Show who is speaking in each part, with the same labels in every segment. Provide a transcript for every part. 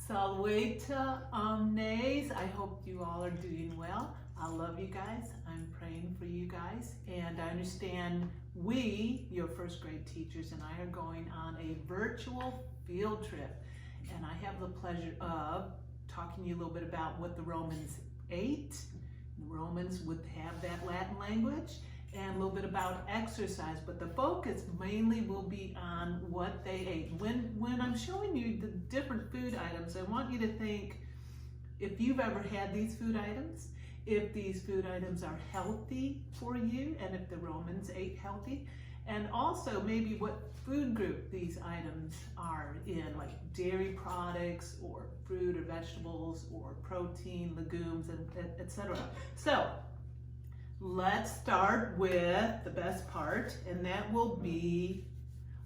Speaker 1: Salvete omnes. I hope you all are doing well. I love you guys. I'm praying for you guys. And I understand we, your first grade teachers, and I are going on a virtual field trip. And I have the pleasure of talking to you a little bit about what the Romans ate. The Romans would have that Latin language, and a little bit about exercise, but the focus mainly will be on what they ate. When I'm showing you the different food items, I want you to think if you've ever had these food items, if these food items are healthy for you, and if the Romans ate healthy, and also maybe what food group these items are in, like dairy products or fruit or vegetables or protein, legumes, and etc. So let's start with the best part, and that will be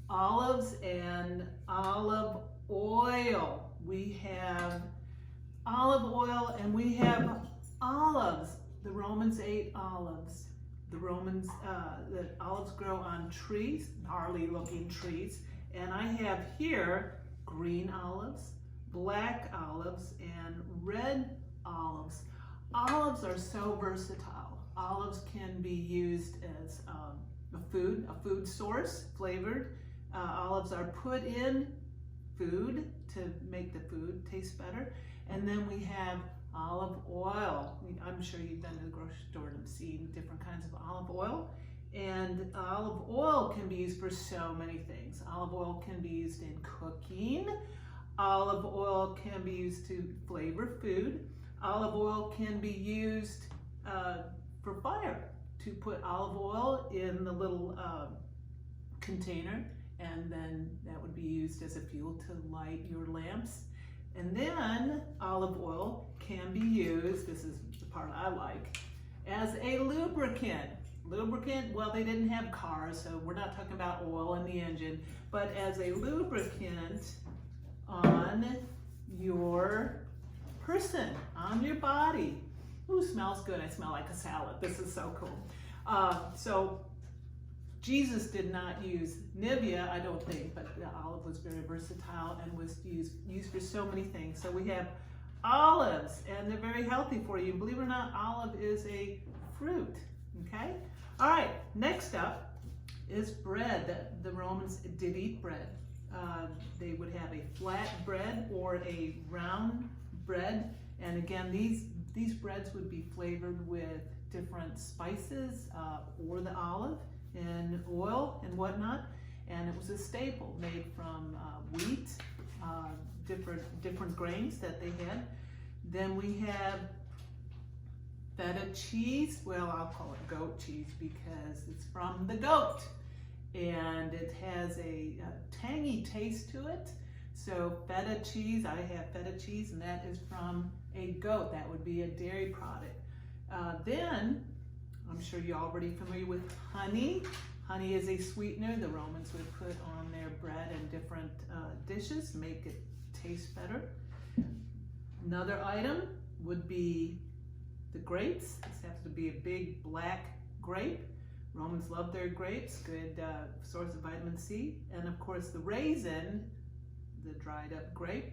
Speaker 1: olives and olive oil. We have olive oil and we have olives. The Romans ate olives. The olives grow on trees, gnarly looking trees. And I have here green olives, black olives, and red olives. Olives are so versatile. Olives can be used as a food source, flavored. Olives are put in food to make the food taste better. And then we have olive oil. I'm sure you've been to the grocery store and seen different kinds of olive oil. And olive oil can be used for so many things. Olive oil can be used in cooking. Olive oil can be used to flavor food. Olive oil can be used for fire, to put olive oil in the little container, and then that would be used as a fuel to light your lamps. And then olive oil can be used, this is the part I like, as a lubricant. Lubricant, well, they didn't have cars, so we're not talking about oil in the engine, but as a lubricant on your person, on your body. Ooh, smells good. I smell like a salad. This is so cool. So Jesus did not use Nivea, I don't think, but the olive was very versatile and was used for so many things. So we have olives, and they're very healthy for you. Believe it or not, olive is a fruit, okay? All right, next up is bread. The Romans did eat bread. They would have a flat bread or a round bread. And again, these breads would be flavored with different spices or the olive and oil and whatnot. And it was a staple made from wheat, different grains that they had. Then we have feta cheese. Well, I'll call it goat cheese because it's from the goat. And it has a tangy taste to it. So feta cheese, I have feta cheese, and that is from a goat. That would be a dairy product. Then, I'm sure you're already familiar with honey. Honey is a sweetener the Romans would put on their bread and different dishes, make it taste better. Another item would be the grapes. This happens to be a big black grape. Romans love their grapes, good source of vitamin C. And of course the raisin, the dried up grape,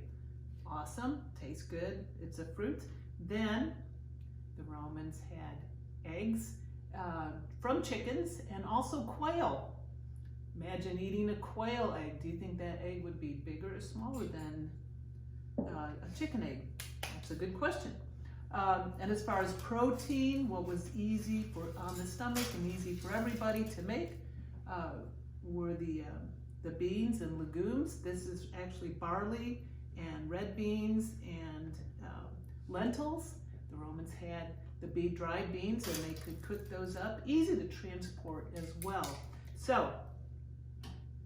Speaker 1: awesome, tastes good, it's a fruit. Then the Romans had eggs from chickens and also quail. Imagine eating a quail egg. Do you think that egg would be bigger or smaller than a chicken egg? That's a good question. And as far as protein, what was easy on the stomach and easy for everybody to make were the beans and legumes. This is actually barley and red beans and lentils. The Romans had the dried beans, and they could cook those up. Easy to transport as well. So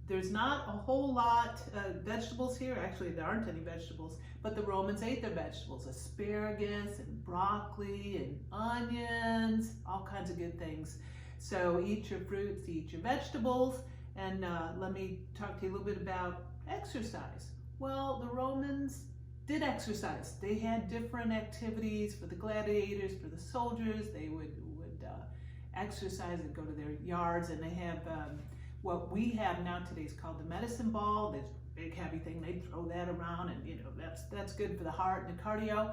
Speaker 1: there's not a whole lot of vegetables here. Actually, there aren't any vegetables, but the Romans ate their vegetables, asparagus and broccoli and onions, all kinds of good things. So eat your fruits, eat your vegetables, and let me talk to you a little bit about exercise. Well, the Romans did exercise. They had different activities for the gladiators, for the soldiers. They would exercise and go to their yards, and they have what we have now today is called the medicine ball. There's big heavy thing. They'd throw that around, and that's good for the heart and the cardio.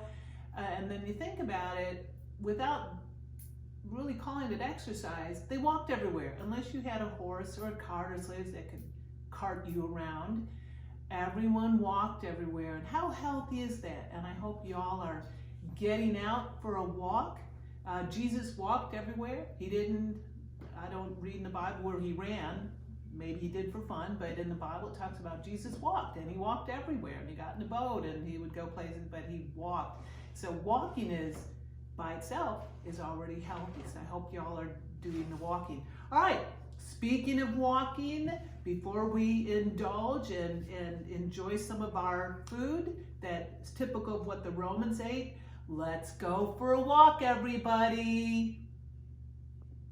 Speaker 1: And then you think about it, without really calling it exercise, they walked everywhere. Unless you had a horse or a cart or slaves that could cart you around, everyone walked everywhere. And how healthy is that? And I hope y'all are getting out for a walk. Jesus walked everywhere. He didn't, I don't read in the Bible where he ran. Maybe he did for fun, but in the Bible it talks about Jesus walked, and he walked everywhere, and he got in a boat and he would go places, but he walked. So walking is, by itself, is already healthy. So I hope y'all are doing the walking. All right, speaking of walking, before we indulge and enjoy some of our food that's typical of what the Romans ate, let's go for a walk, everybody.